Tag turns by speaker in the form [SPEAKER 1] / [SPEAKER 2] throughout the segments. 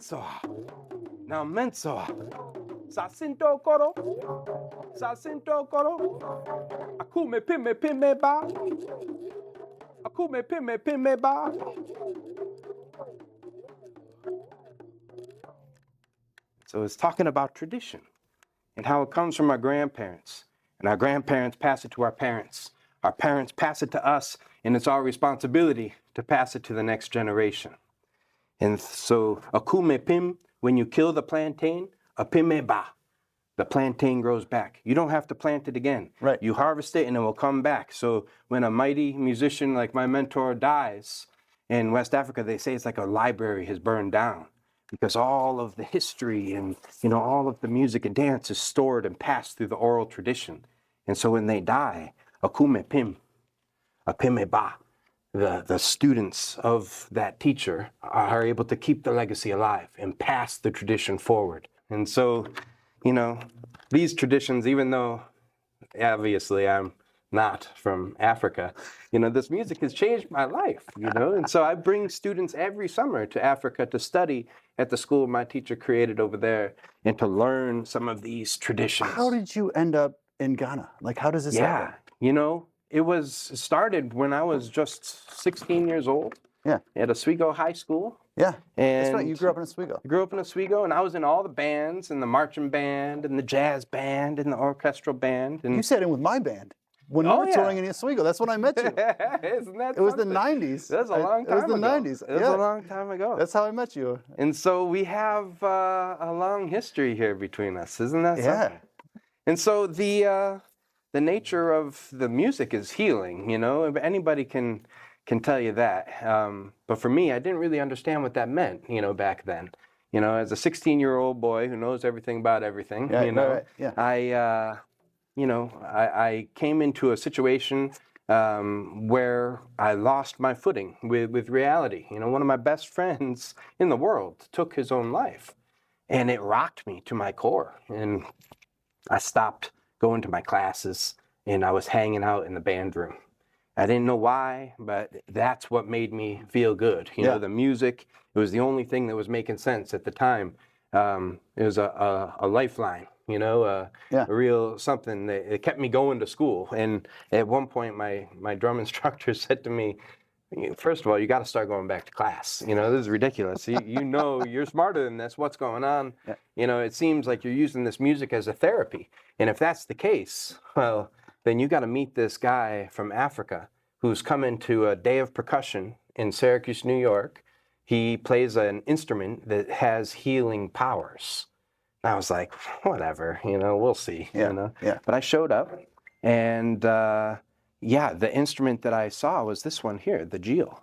[SPEAKER 1] menso. Now menso. Sasinto koro. Sasinto koro. Akume pime ba. Akume pime ba. So it's talking about tradition and how it comes from our grandparents. And our grandparents pass it to our parents. Our parents pass it to us, and it's our responsibility to pass it to the next generation. And so, 𝐷𝐾𝐿, when you kill the plantain, 𝐴𝐵𝐵, the plantain grows back. You don't have to plant it again.
[SPEAKER 2] Right.
[SPEAKER 1] You harvest it and it will come back. So when a mighty musician like my mentor dies in West Africa, they say it's like a library has burned down because all of the history and, all of the music and dance is stored and passed through the oral tradition. And so when they die, 𝐷𝐾𝐿, 𝐴𝐵𝐵, the students of that teacher are able to keep the legacy alive and pass the tradition forward. And so, these traditions, even though obviously I'm not from Africa, this music has changed my life, And so I bring students every summer to Africa to study at the school my teacher created over there and to learn some of these traditions.
[SPEAKER 2] How did you end up in Ghana? Like, how does this happen?
[SPEAKER 1] It started when I was just 16 years old.
[SPEAKER 2] Yeah.
[SPEAKER 1] At 𝐷𝐸𝐵 High School.
[SPEAKER 2] Yeah.
[SPEAKER 1] And
[SPEAKER 2] that's right. You grew up in Oswego.
[SPEAKER 1] I grew up in Oswego, and I was in all the bands, and the marching band, and the jazz band, and the orchestral band. And
[SPEAKER 2] You sat in with my band when we were touring in Oswego. That's when I met you.
[SPEAKER 1] Isn't that
[SPEAKER 2] It was the
[SPEAKER 1] something?
[SPEAKER 2] 90s.
[SPEAKER 1] That was a long time ago.
[SPEAKER 2] It was the 90s.
[SPEAKER 1] It was a long time ago.
[SPEAKER 2] That's how I met you.
[SPEAKER 1] And so we have a long history here between us. Isn't that something? And so the nature of the music is healing, Anybody can tell you that. But for me, I didn't really understand what that meant, back then. As a 16-year-old boy who knows everything about everything,
[SPEAKER 2] Right. Yeah.
[SPEAKER 1] I came into a situation where I lost my footing with reality. One of my best friends in the world took his own life, and it rocked me to my core. And I stopped going to my classes, and I was hanging out in the band room. I didn't know why, but that's what made me feel good. The music, it was the only thing that was making sense at the time. It was a lifeline, a real something that it kept me going to school. And at one point, my drum instructor said to me, first of all, you got to start going back to class. This is ridiculous. You're smarter than this. What's going on? Yeah. It seems like you're using this music as a therapy. And if that's the case, well, then you got to meet this guy from Africa who's coming to a day of percussion in Syracuse, New York. He plays an instrument that has healing powers. And I was like, whatever, we'll see.
[SPEAKER 2] Yeah.
[SPEAKER 1] But I showed up, and the instrument that I saw was this one here, the 𝐵𝐸𝐿.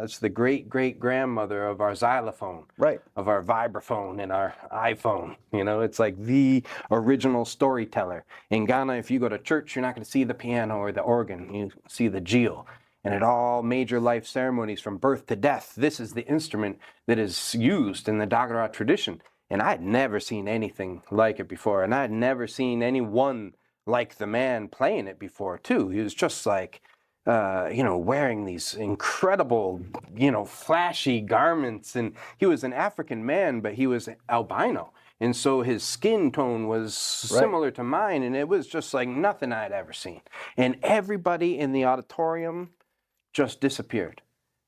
[SPEAKER 1] It's the great-great-grandmother of our xylophone,
[SPEAKER 2] right? Of
[SPEAKER 1] our vibraphone and our iPhone. It's like the original storyteller. In Ghana, if you go to church, you're not going to see the piano or the organ. You see the 𝐵𝐸𝐿. And at all major life ceremonies from birth to death, this is the instrument that is used in the Dagara tradition. And I had never seen anything like it before. And I had never seen anyone like the man playing it before, too. He was just like, wearing these incredible, flashy garments. And he was an African man, but he was albino. And so his skin tone was similar to mine. And it was just like nothing I'd ever seen. And everybody in the auditorium just disappeared.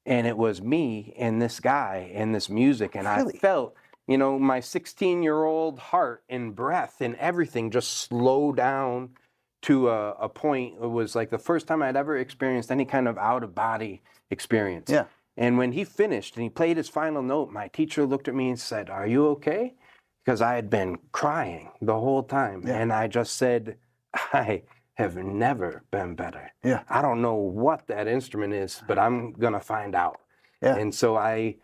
[SPEAKER 1] And it was me and this guy and this music. And really? I felt, my 16-year-old heart and breath and everything just slowed down to a point. It was like the first time I'd ever experienced any kind of out-of-body experience. Yeah. And when he finished and he played his final note, my teacher looked at me and said, "Are you okay?" Because I had been crying the whole time. Yeah. And I just said, "I have never been better. Yeah. I don't know what that instrument is, but I'm going to find out." Yeah. And so I,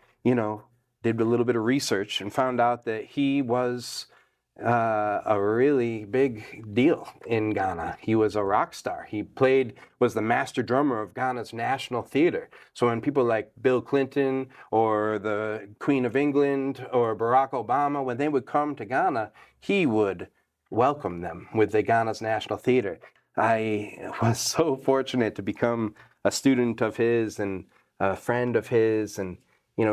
[SPEAKER 1] did a little bit of research and found out that he was a really big deal in Ghana. He was a rock star. He was the master drummer of Ghana's National Theater. So when people like Bill Clinton or the Queen of England or Barack Obama, when they would come to Ghana, he would welcome them with the Ghana's National Theater. I was so fortunate to become a student of his and a friend of his. And,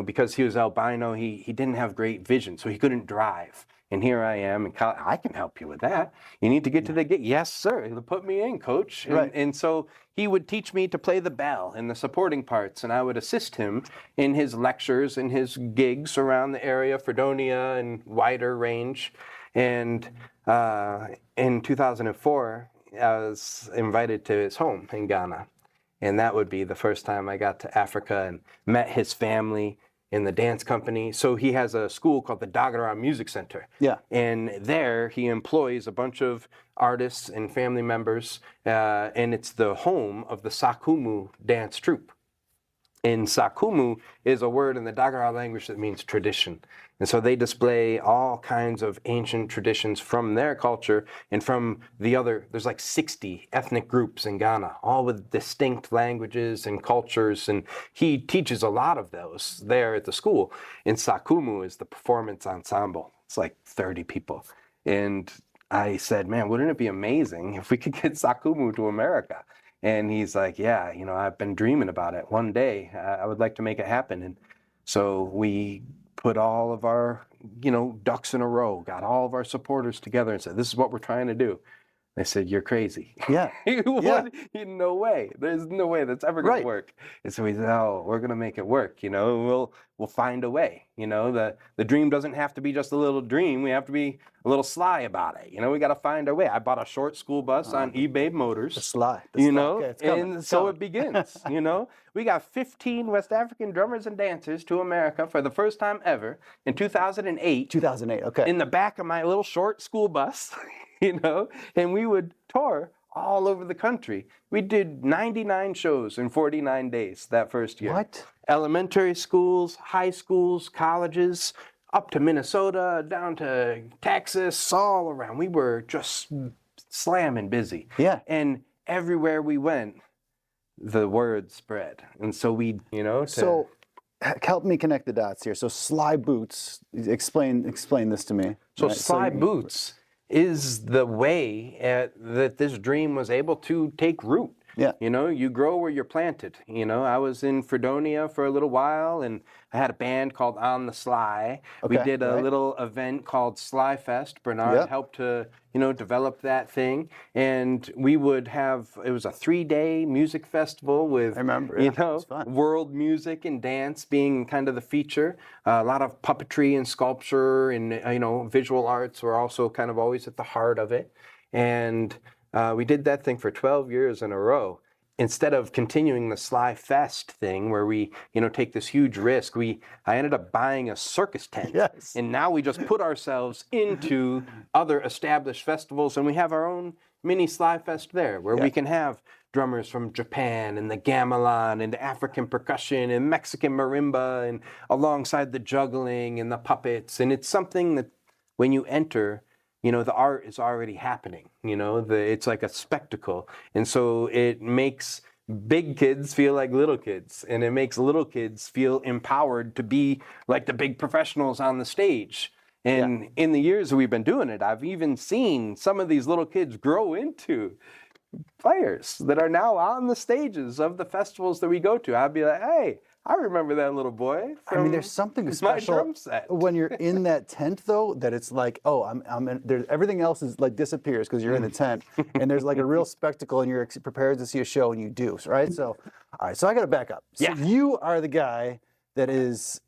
[SPEAKER 1] because he was albino, he didn't have great vision, so he couldn't drive. And here I am in college. I can help you with that. You need to get to the gig. Yes, sir. He'll put me in, coach. And so he would teach me to play the bell and the supporting parts, and I would assist him in his lectures and his gigs around the area, Fredonia and wider range. And in 2004, I was invited to his home in Ghana. And that would be the first time I got to Africa and met his family in the dance company. So he has a school called the Dagara Music Center.
[SPEAKER 2] Yeah.
[SPEAKER 1] And there he employs a bunch of artists and family members, and it's the home of the Sakumu dance troupe. And Sakumu is a word in the Dagara language that means tradition. And so they display all kinds of ancient traditions from their culture and from the other, there's like 60 ethnic groups in Ghana, all with distinct languages and cultures. And he teaches a lot of those there at the school. And Sakumu is the performance ensemble. It's like 30 people. And I said, man, wouldn't it be amazing if we could get Sakumu to America? And he's like, yeah, you know, I've been dreaming about it. One day I would like to make it happen. And so we put all of our, you know, ducks in a row, got all of our supporters together and said, this is what we're trying to do. They said, you're crazy.
[SPEAKER 2] Yeah.
[SPEAKER 1] No way. There's no way that's ever going to work. And so we said, oh, we're going to make it work. You know, we'll find a way. You know, the dream doesn't have to be just a little dream. We have to be a little sly about it. You know, we got to find a way. I bought a short school bus on eBay Motors.
[SPEAKER 2] The sly.
[SPEAKER 1] You know,
[SPEAKER 2] okay,
[SPEAKER 1] and so it begins. You know, we got 15 West African drummers and dancers to America for the first time ever in 2008.
[SPEAKER 2] 2008, okay.
[SPEAKER 1] In the back of my little short school bus. You know, and we would tour all over the country. We did 99 shows in 49 days that first year.
[SPEAKER 2] What?
[SPEAKER 1] Elementary schools, high schools, colleges, up to Minnesota, down to Texas, all around. We were just slamming busy.
[SPEAKER 2] Yeah.
[SPEAKER 1] And everywhere we went, the word spread. And so we, you know.
[SPEAKER 2] So help me connect the dots here. So Slyboots, explain this to me.
[SPEAKER 1] So
[SPEAKER 2] Right?
[SPEAKER 1] Slyboots is the way that this dream was able to take root.
[SPEAKER 2] Yeah.
[SPEAKER 1] You know, you grow where you're planted. You know, I was in Fredonia for a little while, and I had a band called On the Sly. We did a little event called Slyfest. Bernard helped to, you know, develop that thing. And we would have, it was a 3-day music festival with,
[SPEAKER 2] I remember,
[SPEAKER 1] you know, world music and dance being kind of the feature. A lot of puppetry and sculpture and, you know, visual arts were also kind of always at the heart of it. And we did that thing for 12 years in a row. Instead of continuing the Sly Fest thing where we, you know, take this huge risk, I ended up buying a circus tent.
[SPEAKER 2] Yes.
[SPEAKER 1] And now we just put ourselves into other established festivals, and we have our own mini Sly Fest there where we can have drummers from Japan and the gamelan and the African percussion and Mexican marimba and alongside the juggling and the puppets. And it's something that when you enter, you know, the art is already happening, you know, it's like a spectacle. And so it makes big kids feel like little kids, and it makes little kids feel empowered to be like the big professionals on the stage. And in the years that we've been doing it, I've even seen some of these little kids grow into players that are now on the stages of the festivals that we go to. I'd be like, hey, I remember that little boy from,
[SPEAKER 2] I mean, there's something
[SPEAKER 1] my
[SPEAKER 2] special
[SPEAKER 1] drum set.
[SPEAKER 2] when you're in that tent, though, that it's like, oh, I'm in, there's, everything else is like disappears because you're in the tent, and there's like a real spectacle, and you're prepared to see a show, and you do, right? So, all right, so I got to back up. So you are the guy that is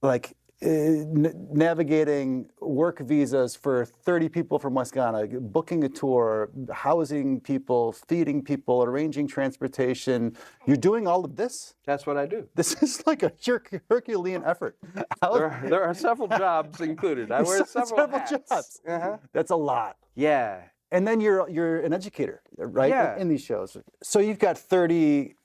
[SPEAKER 2] like navigating work visas for 30 people from West Ghana, booking a tour, housing people, feeding people, arranging transportation. You're doing all of this?
[SPEAKER 1] That's what I do.
[SPEAKER 2] This is like a Herculean effort.
[SPEAKER 1] There are several jobs included. I wear several hats.
[SPEAKER 2] jobs. That's a lot.
[SPEAKER 1] Yeah.
[SPEAKER 2] And then you're an educator, right?
[SPEAKER 1] Yeah.
[SPEAKER 2] In these shows. So you've got 30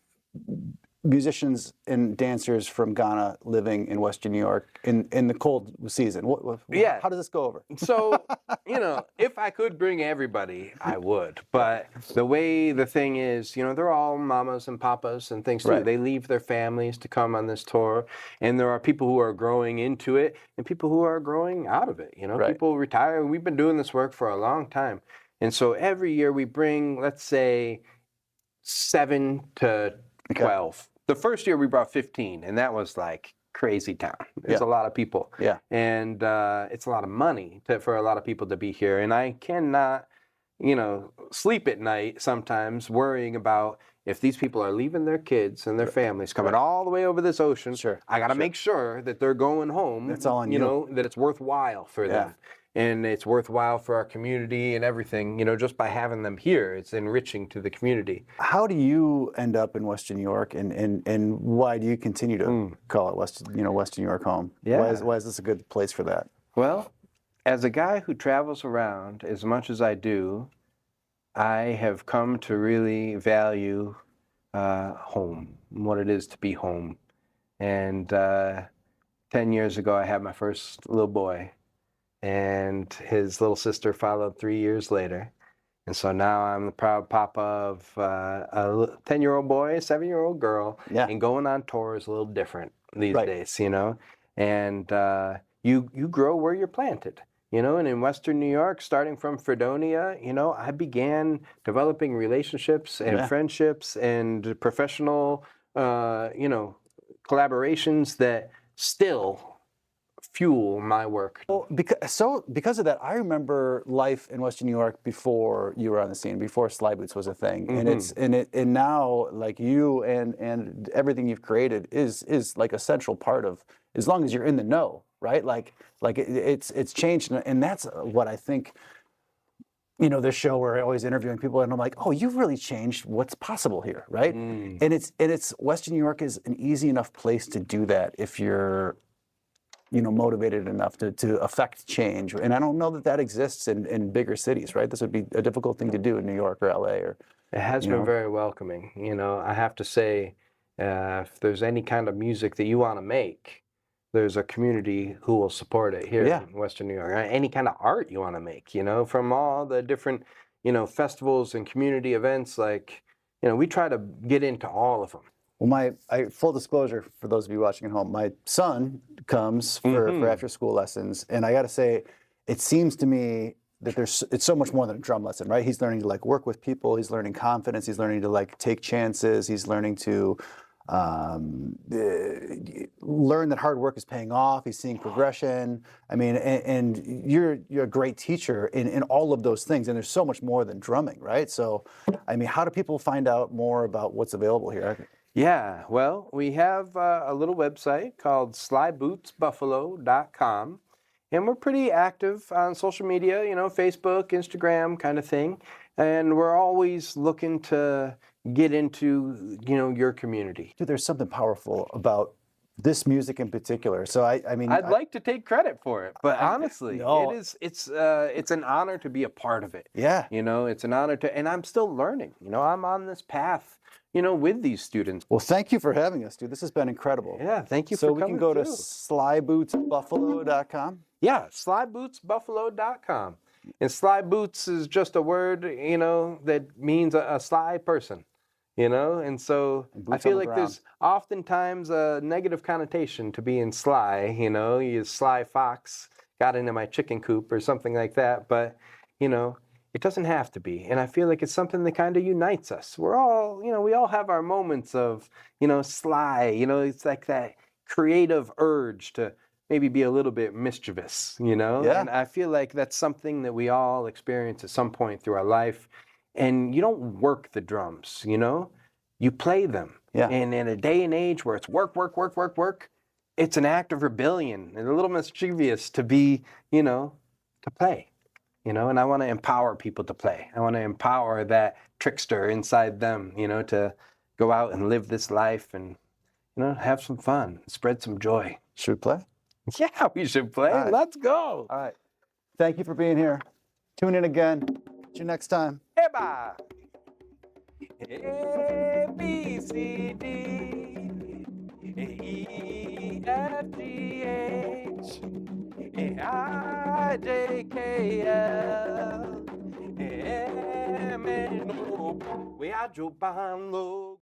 [SPEAKER 2] musicians and dancers from Ghana living in Western New York in the cold season. How does this go over?
[SPEAKER 1] So, you know, if I could bring everybody, I would. But the way the thing is, you know, they're all mamas and papas and things too.
[SPEAKER 2] Right.
[SPEAKER 1] They leave their families to come on this tour. And there are people who are growing into it and people who are growing out of it. You know, people retire. We've been doing this work for a long time. And so every year we bring, let's say, 7 to 12. The first year we brought 15, and that was like crazy town. There's
[SPEAKER 2] Yeah.
[SPEAKER 1] a lot of people.
[SPEAKER 2] Yeah.
[SPEAKER 1] And it's a lot of money for a lot of people to be here. And I cannot, sleep at night sometimes worrying about if these people are leaving their kids and their families coming all the way over this ocean.
[SPEAKER 2] Sure.
[SPEAKER 1] I got to make sure that they're going home.
[SPEAKER 2] It's all on you.
[SPEAKER 1] That it's worthwhile for them. And it's worthwhile for our community and everything, just by having them here. It's enriching to the community.
[SPEAKER 2] How do you end up in Western New York, and why do you continue to call it Western New York home?
[SPEAKER 1] Yeah.
[SPEAKER 2] Why is this a good place for that?
[SPEAKER 1] Well, as a guy who travels around as much as I do, I have come to really value home, what it is to be home. And 10 years ago, I had my first little boy, and his little sister followed 3 years later. And so now I'm the proud papa of a 10-year-old boy, a 7-year-old girl, and going on tour is a little different these days, And you grow where you're planted, and in Western New York, starting from Fredonia, I began developing relationships and friendships and professional, collaborations that still fuel my work.
[SPEAKER 2] Well, because of that, I remember life in Western New York before you were on the scene, before Slyboots was a thing, and now like you and everything you've created is like a central part of, as long as you're in the know, right? Like it's changed, and that's what I think. This show where I'm always interviewing people, and I'm like, oh, you've really changed what's possible here, right? And it's Western New York is an easy enough place to do that if you're motivated enough to affect change. And I don't know that exists in bigger cities, right? This would be a difficult thing to do in New York or LA. It
[SPEAKER 1] has been very welcoming. I have to say, if there's any kind of music that you want to make, there's a community who will support it here in Western New York. Any kind of art you want to make, from all the different, festivals and community events, we try to get into all of them.
[SPEAKER 2] Well, full disclosure for those of you watching at home, my son comes for after school lessons, and I got to say, it seems to me that it's so much more than a drum lesson, right? He's learning to work with people, he's learning confidence, he's learning to take chances, he's learning to learn that hard work is paying off. He's seeing progression. I mean, and you're a great teacher in all of those things, and there's so much more than drumming, right? So, I mean, how do people find out more about what's available here?
[SPEAKER 1] Yeah, well, we have a little website called slybootsbuffalo.com, and we're pretty active on social media, Facebook, Instagram kind of thing, and we're always looking to get into, your community.
[SPEAKER 2] Dude, there's something powerful about this music in particular. So I mean,
[SPEAKER 1] I'd like to take credit for it, but honestly, it's an honor to be a part of it.
[SPEAKER 2] Yeah.
[SPEAKER 1] It's an honor and I'm still learning. I'm on this path, with these students.
[SPEAKER 2] Well, thank you for having us, dude. This has been incredible.
[SPEAKER 1] Yeah, thank you for coming.
[SPEAKER 2] So we can go to slybootsbuffalo.com.
[SPEAKER 1] Yeah, slybootsbuffalo.com. And Slyboots is just a word, that means a sly person. And so I feel like there's oftentimes a negative connotation to being sly, you sly fox got into my chicken coop or something like that, but, it doesn't have to be. And I feel like it's something that kind of unites us. We're all, we all have our moments of, sly, it's like that creative urge to maybe be a little bit mischievous,
[SPEAKER 2] Yeah.
[SPEAKER 1] And I feel like that's something that we all experience at some point through our life. And you don't work the drums, you play them.
[SPEAKER 2] Yeah.
[SPEAKER 1] And in a day and age where it's work, it's an act of rebellion and a little mischievous to be, to play, and I want to empower people to play. I want to empower that trickster inside them, to go out and live this life and, have some fun, spread some joy.
[SPEAKER 2] Should we play?
[SPEAKER 1] Yeah, we should play.
[SPEAKER 2] All right.
[SPEAKER 1] Let's go.
[SPEAKER 2] All right. Thank you for being here. Tune in again. See you next time.
[SPEAKER 1] Hey, bye. A, B, C, D, E, F, G, H, I, J, K, L, M, N, O. We are Joe Bando.